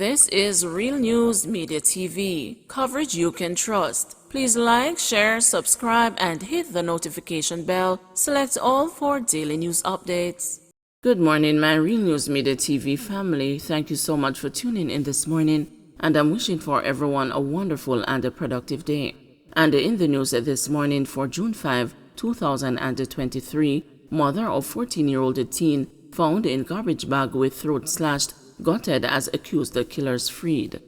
This is Real News Media TV, coverage you can trust. Please like, share, subscribe, and hit the notification bell. Select all for daily news updates. Good morning, my Real News Media TV family. Thank you so much for tuning in this morning, and I'm wishing for everyone a wonderful and a productive day. And in the news this morning for June 5, 2023, mother of 14-year-old teen found in garbage bag with throat slashed, gutted as accused killers freed.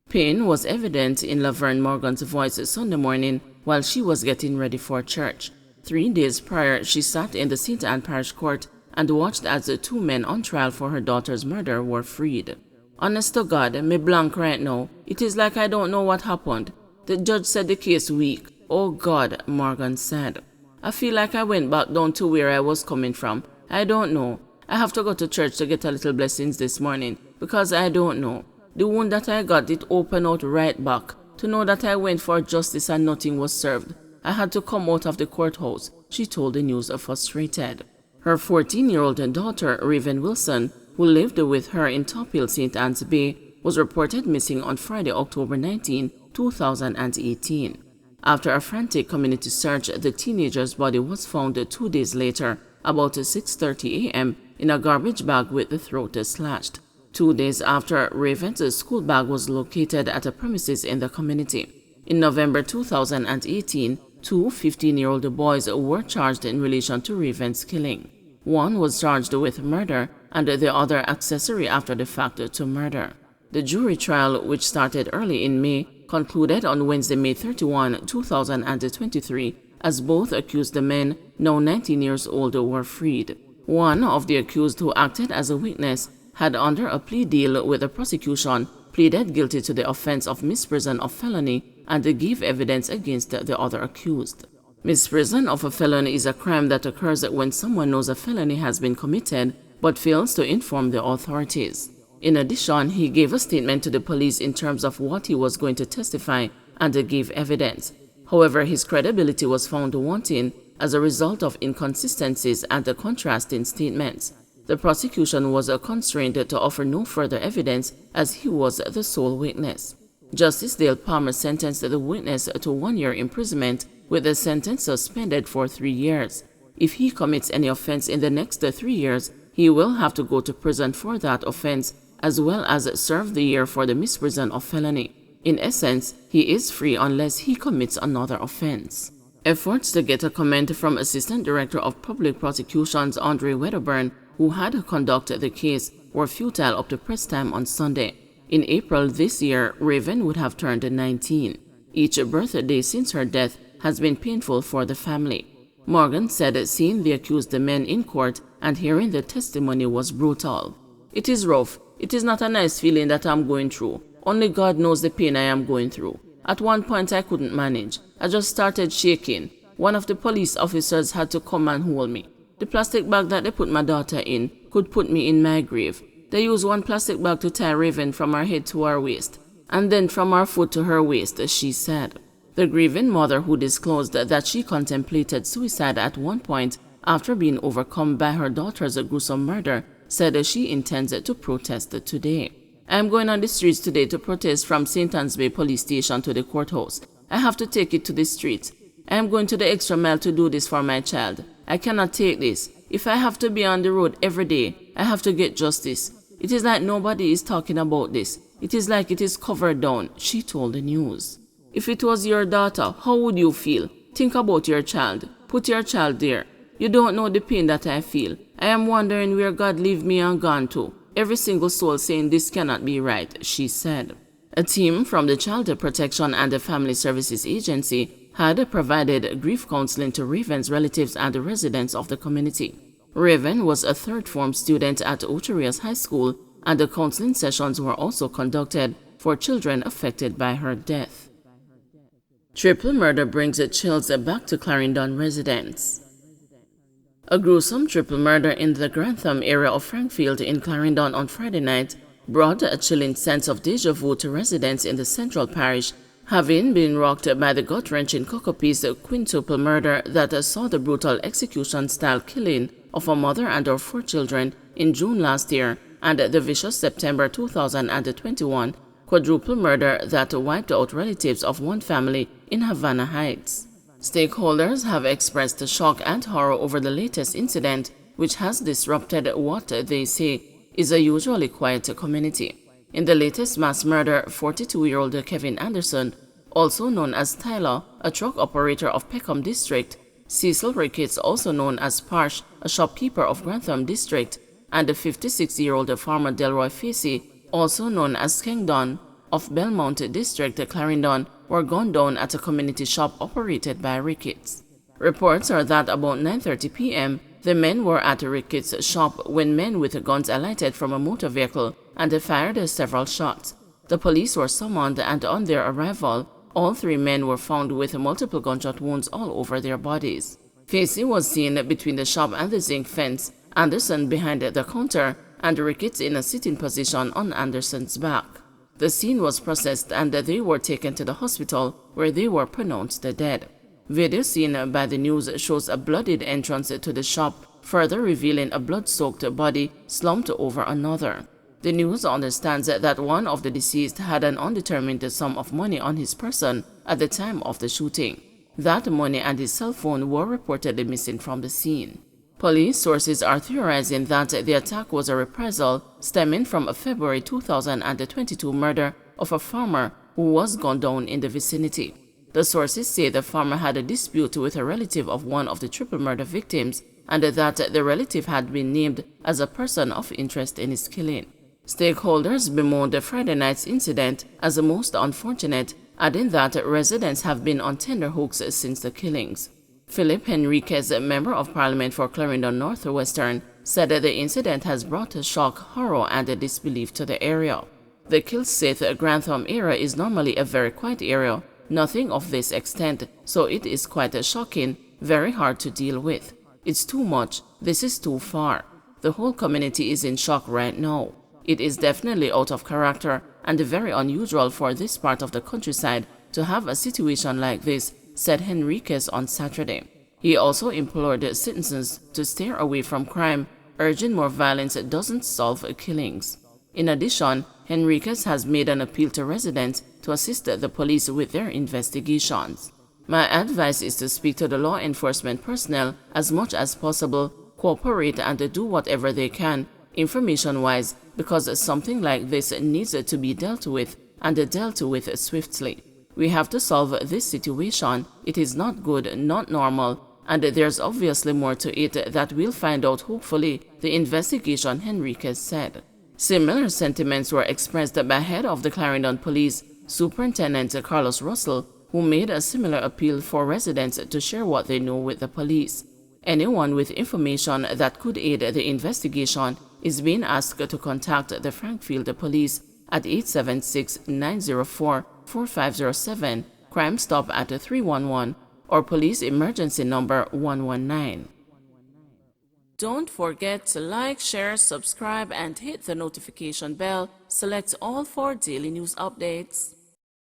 Pain was evident in Laverne Morgan's voice Sunday morning while she was getting ready for church. 3 days prior, she sat in the St. Anne Parish Court and watched as the 2 men on trial for her daughter's murder were freed. Honest to God, me blank right now. It is like I don't know what happened. The judge said the case weak. Oh God, Morgan said. I feel like I went back down to where I was coming from. I don't know. I have to go to church to get a little blessings this morning because I don't know. The wound that I got, it opened out right back. To know that I went for justice and nothing was served. I had to come out of the courthouse, she told the news frustrated. Her 14-year-old daughter, Raven Wilson, who lived with her in Top Hill, St. Anne's Bay, was reported missing on Friday, October 19, 2018. After a frantic community search, the teenager's body was found 2 days later, about 6:30 a.m., in a garbage bag with the throat slashed. 2 days after, Raven's school bag was located at a premises in the community. In November 2018, 2 15-year-old boys were charged in relation to Raven's killing. One was charged with murder and the other accessory after the fact to murder. The jury trial, which started early in May, concluded on Wednesday, May 31, 2023, as both accused men, now 19 years old, were freed. One of the accused, who acted as a witness, had under a plea deal with the prosecution pleaded guilty to the offense of misprision of felony and gave evidence against the other accused. Misprision of a felony is a crime that occurs when someone knows a felony has been committed but fails to inform the authorities. In addition, he gave a statement to the police in terms of what he was going to testify and gave evidence. However, his credibility was found wanting as a result of inconsistencies and contrasting statements. The prosecution was constrained to offer no further evidence as he was the sole witness. Justice Dale Palmer sentenced the witness to 1 year imprisonment with the sentence suspended for 3 years. If he commits any offense in the next 3 years, he will have to go to prison for that offense as well as serve the year for the misprision of felony. In essence, he is free unless he commits another offense. Efforts to get a comment from Assistant Director of Public Prosecutions Andre Wedderburn, who had conducted the case, were futile up to press time on Sunday. In April this year, Raven would have turned 19. Each birthday since her death has been painful for the family. Morgan said seeing the accused men in court and hearing the testimony was brutal. It is rough. It is not a nice feeling that I'm going through. Only God knows the pain I am going through. At one point I couldn't manage. I just started shaking. One of the police officers had to come and hold me. The plastic bag that they put my daughter in could put me in my grave. They used one plastic bag to tie Raven from her head to her waist, and then from her foot to her waist, she said. The grieving mother, who disclosed that she contemplated suicide at one point after being overcome by her daughter's gruesome murder, said she intends to protest today. I am going on the streets today to protest from St. Anne's Bay Police Station to the courthouse. I have to take it to the streets. I am going to the extra mile to do this for my child. I cannot take this. If I have to be on the road every day, I have to get justice. It is like nobody is talking about this. It is like it is covered down, she told the news. If it was your daughter, how would you feel? Think about your child. Put your child there. You don't know the pain that I feel. I am wondering where God leave me and gone to. Every single soul saying this cannot be right, she said. A team from the Child Protection and the Family Services Agency had provided grief counseling to Raven's relatives and the residents of the community. Raven was a third-form student at Ocherias High School, and the counseling sessions were also conducted for children affected by her death. Triple murder brings chills back to Clarendon residents. A gruesome triple murder in the Grantham area of Frankfield in Clarendon on Friday night brought a chilling sense of déjà vu to residents in the central parish, having been rocked by the gut-wrenching Cocopies quintuple murder that saw the brutal execution-style killing of a mother and her 4 children in June last year and the vicious September 2021 quadruple murder that wiped out relatives of one family in Havana Heights. Stakeholders have expressed shock and horror over the latest incident, which has disrupted what they say is a usually quiet community. In the latest mass murder, 42-year-old Kevin Anderson, also known as Tyler, a truck operator of Peckham District, Cecil Ricketts, also known as Parsh, a shopkeeper of Grantham District, and the 56-year-old farmer Delroy Facey, also known as Kingdon, of Belmont District, Clarendon, were gunned down at a community shop operated by Ricketts. Reports are that about 9:30 p.m., the men were at Ricketts' shop when men with guns alighted from a motor vehicle and fired several shots. The police were summoned, and on their arrival, all three men were found with multiple gunshot wounds all over their bodies. Facey was seen between the shop and the zinc fence, Anderson behind the counter, and Ricketts in a sitting position on Anderson's back. The scene was processed and they were taken to the hospital, where they were pronounced dead. Video seen by the news shows a bloodied entrance to the shop, further revealing a blood-soaked body slumped over another. The news understands that one of the deceased had an undetermined sum of money on his person at the time of the shooting. That money and his cell phone were reportedly missing from the scene. Police sources are theorizing that the attack was a reprisal stemming from a February 2022 murder of a farmer who was gunned down in the vicinity. The sources say the farmer had a dispute with a relative of one of the triple murder victims, and that the relative had been named as a person of interest in his killing. Stakeholders bemoaned the Friday night's incident as the most unfortunate, adding that residents have been on tenterhooks since the killings. Philip Henriquez, member of Parliament for Clarendon Northwestern, said that the incident has brought shock, horror, and disbelief to the area. The Kilsyth Grantham area is normally a very quiet area, nothing of this extent, so it is quite shocking, very hard to deal with. It's too much, this is too far. The whole community is in shock right now. It is definitely out of character and very unusual for this part of the countryside to have a situation like this, said Henriquez on Saturday. He also implored citizens to steer away from crime, urging more violence doesn't solve killings. In addition, Henriquez has made an appeal to residents to assist the police with their investigations. My advice is to speak to the law enforcement personnel as much as possible, cooperate and do whatever they can, information-wise, because something like this needs to be dealt with, and dealt with swiftly. We have to solve this situation. It is not good, not normal, and there's obviously more to it that we'll find out hopefully, the investigation, Henriquez said. Similar sentiments were expressed by head of the Clarendon Police, Superintendent Carlos Russell, who made a similar appeal for residents to share what they know with the police. Anyone with information that could aid the investigation is being asked to contact the Frankfield Police at 876-904-4507, Crime Stop at 311, or Police Emergency Number 119. Don't forget to like, share, subscribe, and hit the notification bell. Select all for daily news updates.